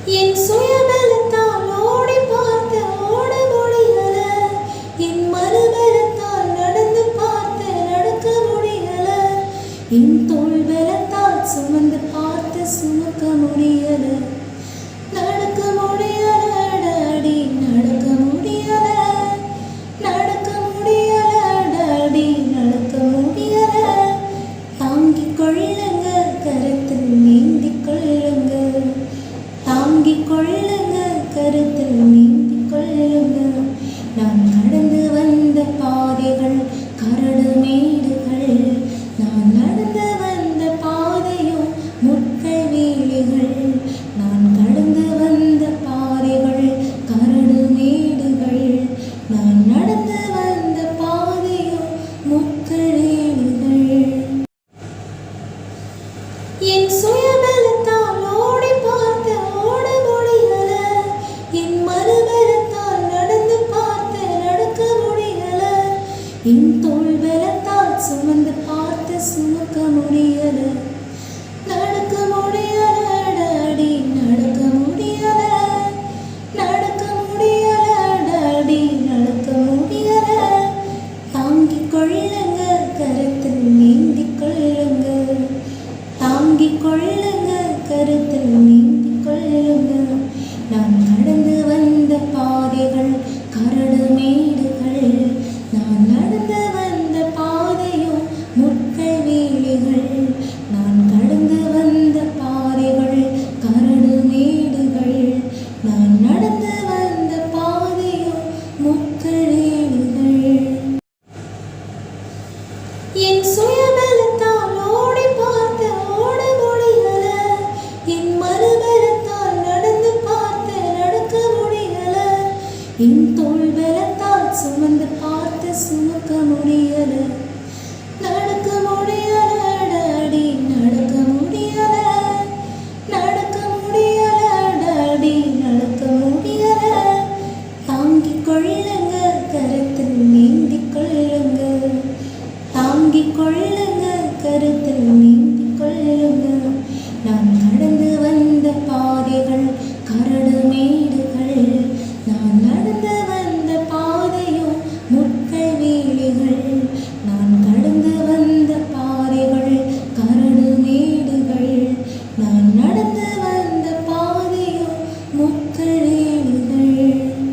என் சுயபலத்தால் ஓடி பார்த்து ஓட முடியல. என் மறுபலத்தால் நடந்து பார்த்து நடக்க முடியல. என் தோள் பலத்தால் சுமந்து பார்த்து சுமக்க முடியல. நடக்க முடியல டாடி, நடக்க முடியல. நடக்க முடியல டாடி, நடக்க முடியல. தாங்கிக் கொள்ளுங்க, கருத்தில் நீந்திக் கொள்ளுங்க. தாங்கிக் கொள்ளுங்க, கருத்தில் நீந்திக் கொள்ளுங்க. நான் கடந்து வந்த பாதைகள் கரடு மேடுகள். நான் நடந்து வந்த பாதையோ முட்கள் வேலிகள். நான் கடந்து வந்த பாதைகள் கரடு மேடுகள். நான் நடந்து வந்த பாதையோ முட்கள் வேலிகள். என் சுயபலத்தால் ஓடி பார்த்து ஓட முடியல. என் மறுபலத்தால் நடந்து பார்த்து நடக்க முடியல. என் தோள் பலத்தால் சுமந்து பார்த்து சுமக்க முடியல. நடக்க முடியல டாடி, நடக்க முடியல. நடக்க முடியல டாடி, நடக்க முடியல. தாங்கிக் கொள்ளுங்க, கருத்தில் நீந்திக் கொள்ளுங்க. தாங்கிக் கொள்ளுங்க, கருத்தில் நீந்திக் கொள்ளுங்க. நான் கடந்து வந்த பாதைகள் கரடு மேடுகள். நான் நடந்து வந்த பாதையோ முட்கள் வேலிகள். நான் கடந்து வந்த பாதைகள் கரடு மேடுகள். நான் நடந்து வந்த பாதையோ முட்கள் வேலிகள். என் சுயபலத்தால் ஓடி பார்த்து ஓட முடியல. என் மறுபலத்தால் நடந்து பார்த்து நடக்க முடியல. என் தோள் பலத்தால் சுமந்து பார்த்து சுமக்க முடியல. நடக்க முடியல டாடி, நடக்க முடியல. நடக்க முடியல டாடி, நடக்க முடியல. தாங்கிக் கொள்ளுங்க, கருத்தில் நீந்திக் கொள்ளுங்க. தாங்கிக் கொள்ளுங்க.